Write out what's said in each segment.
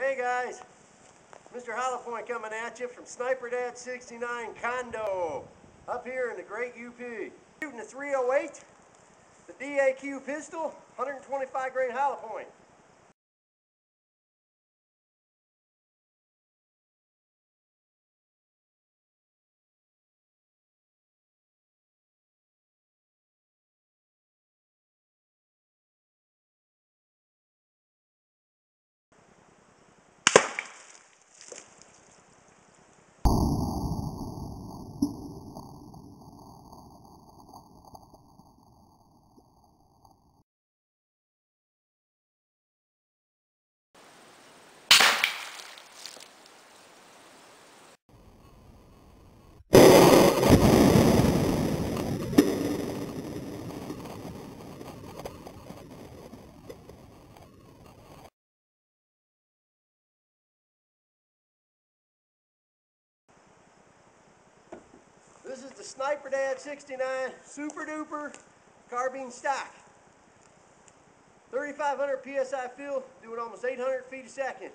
Hey guys, Mrhollowpoint coming at you from Sniper Dad 69 Condo up here in the great UP. Shooting the 308, the DAQ pistol, 125 grain hollow point. This is the Sniper Dad 69 Super Duper Carbine stock. 3,500 PSI fill, doing almost 800 feet a second.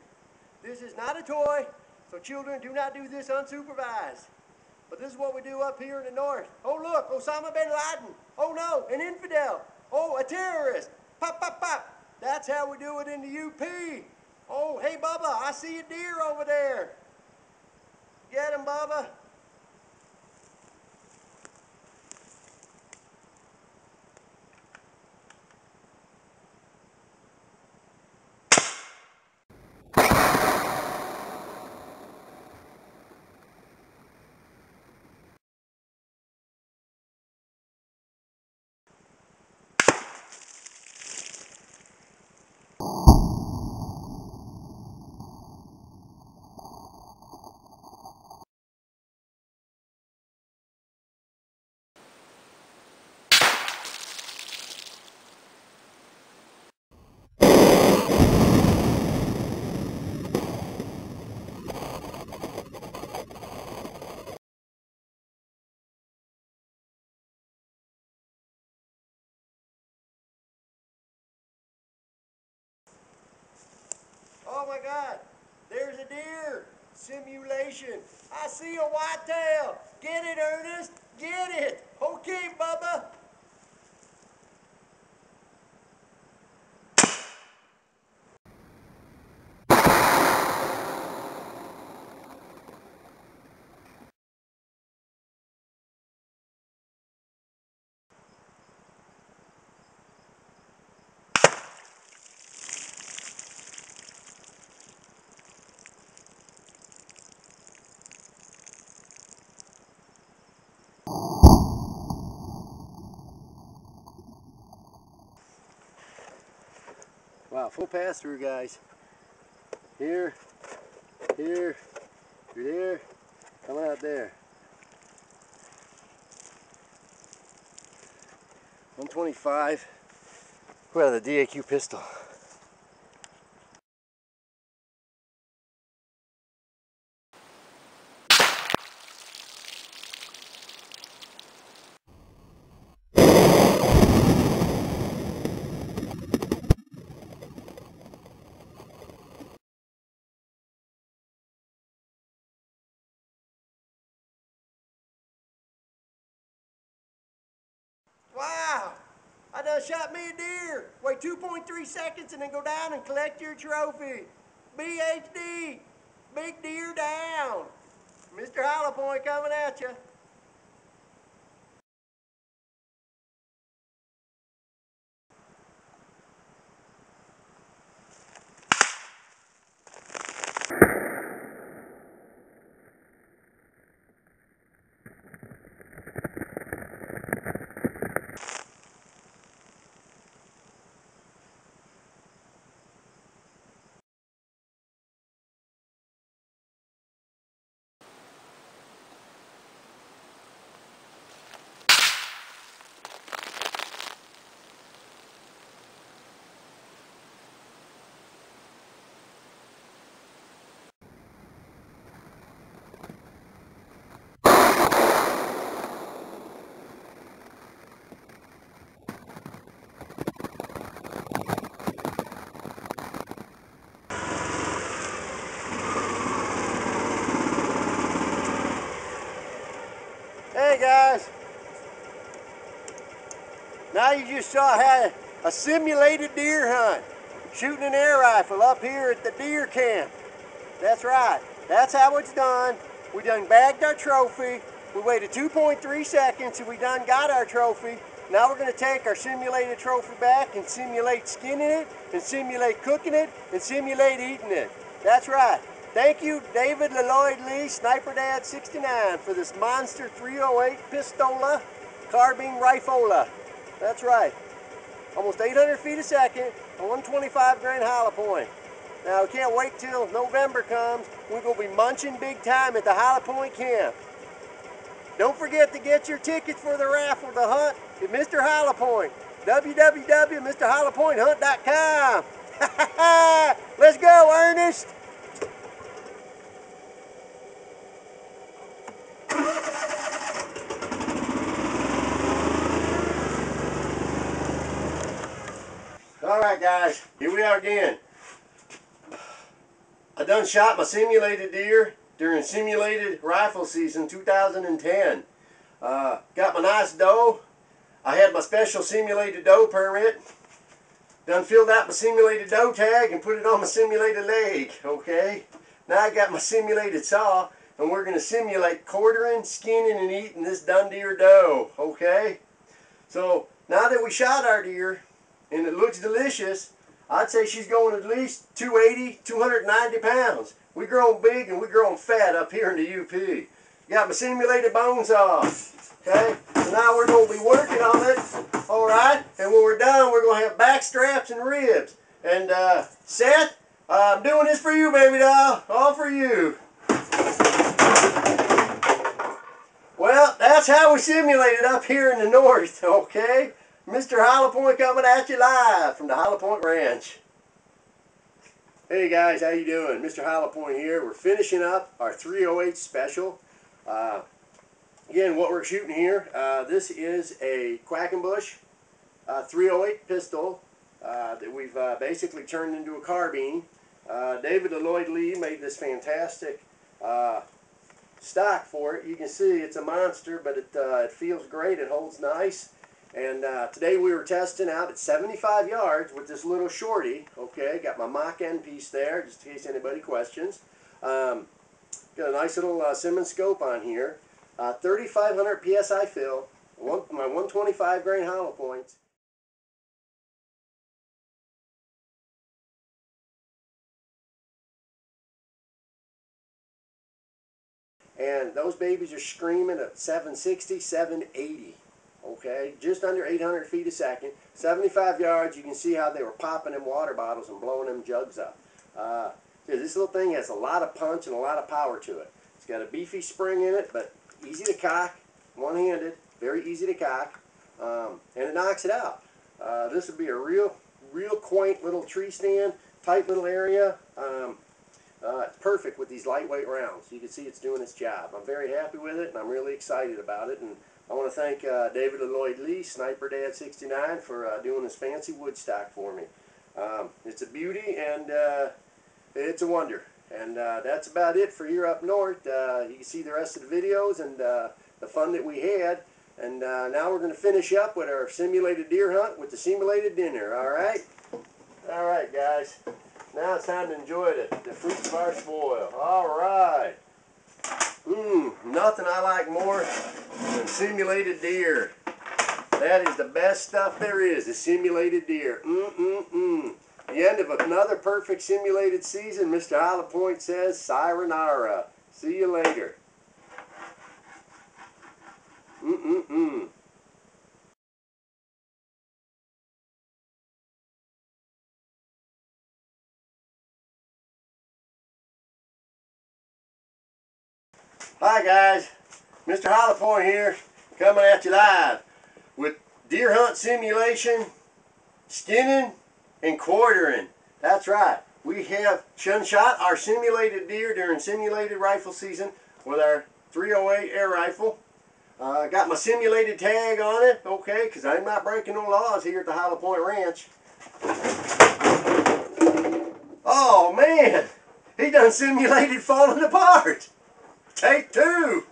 This is not a toy, so children do not do this unsupervised. But this is what we do up here in the north. Oh look, Osama bin Laden. Oh no, an infidel. Oh, a terrorist. Pop, pop, pop. That's how we do it in the UP. Oh, hey Bubba, I see a deer over there. Get him, Bubba. Oh my God, there's a deer. Simulation. I see a whitetail. Get it, Ernest. Get it. Okay, Bubba. Wow, full pass through, guys. Here, here, through there, coming out there. 125. We're out of the DAQ pistol. Wow! I done shot me a deer. Wait 2.3 seconds and then go down and collect your trophy. BHD, big deer down. Mrhollowpoint coming at you. Now you just saw how a simulated deer hunt, shooting an air rifle up here at the deer camp. That's right. That's how it's done. We done bagged our trophy. We waited 2.3 seconds and we done got our trophy. Now we're going to take our simulated trophy back and simulate skinning it, and simulate cooking it, and simulate eating it. That's right. Thank you, David Lloyd Lee, Sniper Dad 69, for this monster 308 Pistola Carbine Rifle. That's right. Almost 800 feet a second, a 125 grain Mrhollowpoint. Now we can't wait till November comes. We're going to be munching big time at the Mrhollowpoint camp. Don't forget to get your tickets for the raffle to hunt at Mr. Mrhollowpoint. www.mrhollowpointhunt.com. Let's go, Ernest. All right, guys, here we are again. I done shot my simulated deer during simulated rifle season 2010. Got my nice doe. I had my special simulated doe permit. Done filled out my simulated doe tag and put it on my simulated leg, okay? Now I got my simulated saw, and we're going to simulate quartering, skinning, and eating this done deer doe, okay? So now that we shot our deer, and it looks delicious, I'd say she's going at least 280, 290 pounds. We grown big and we grown fat up here in the UP. Got my simulated bone saw. Okay? So now we're going to be working on it. Alright? And when we're done, we're going to have back straps and ribs. And Seth, I'm doing this for you, baby doll. All for you. Well, that's how we simulated up here in the north. Okay? Mr. Mrhollowpoint coming at you live from the Mrhollowpoint Ranch. Hey guys, how you doing? Mr. Mrhollowpoint here. We're finishing up our 308 special. Again, what we're shooting here, this is a Quackenbush 308 pistol that we've basically turned into a carbine. David Lloyd Lee made this fantastic stock for it. You can see it's a monster, but it feels great. It holds nice. And today we were testing out at 75 yards with this little shorty. Okay, got my mock end piece there, just in case anybody questions. Got a nice little Simmons scope on here. 3,500 PSI fill, my 125 grain Mrhollowpoints. And those babies are screaming at 760, 780. Okay, just under 800 feet a second, 75 yards. You can see how they were popping them water bottles and blowing them jugs up. This little thing has a lot of punch and a lot of power to it. It's got a beefy spring in it, but easy to cock, one-handed, very easy to cock, and it knocks it out. This would be a real quaint little tree stand, tight little area. It's perfect with these lightweight rounds. You can see it's doing its job. I'm very happy with it, and I'm really excited about it. And I want to thank David Lloyd Lee, Sniper Dad 69, for doing this fancy wood stock for me. It's a beauty, and it's a wonder. And that's about it for here up north. You can see the rest of the videos and the fun that we had. And now we're going to finish up with our simulated deer hunt with the simulated dinner. All right? All right, guys. Now it's time to enjoy the fruits of our spoil. All right. Nothing I like more than simulated deer. That is the best stuff there is simulated deer. The end of another perfect simulated season. Mr. Mrhollowpoint says, sayonara. See you later. Hi guys, Mr. Mrhollowpoint here, coming at you live with deer hunt simulation, skinning, and quartering. That's right, we have shot our simulated deer during simulated rifle season with our 308 air rifle. Got my simulated tag on it, okay, because I'm not breaking no laws here at the Mrhollowpoint Ranch. Oh man, he done simulated falling apart. Take two.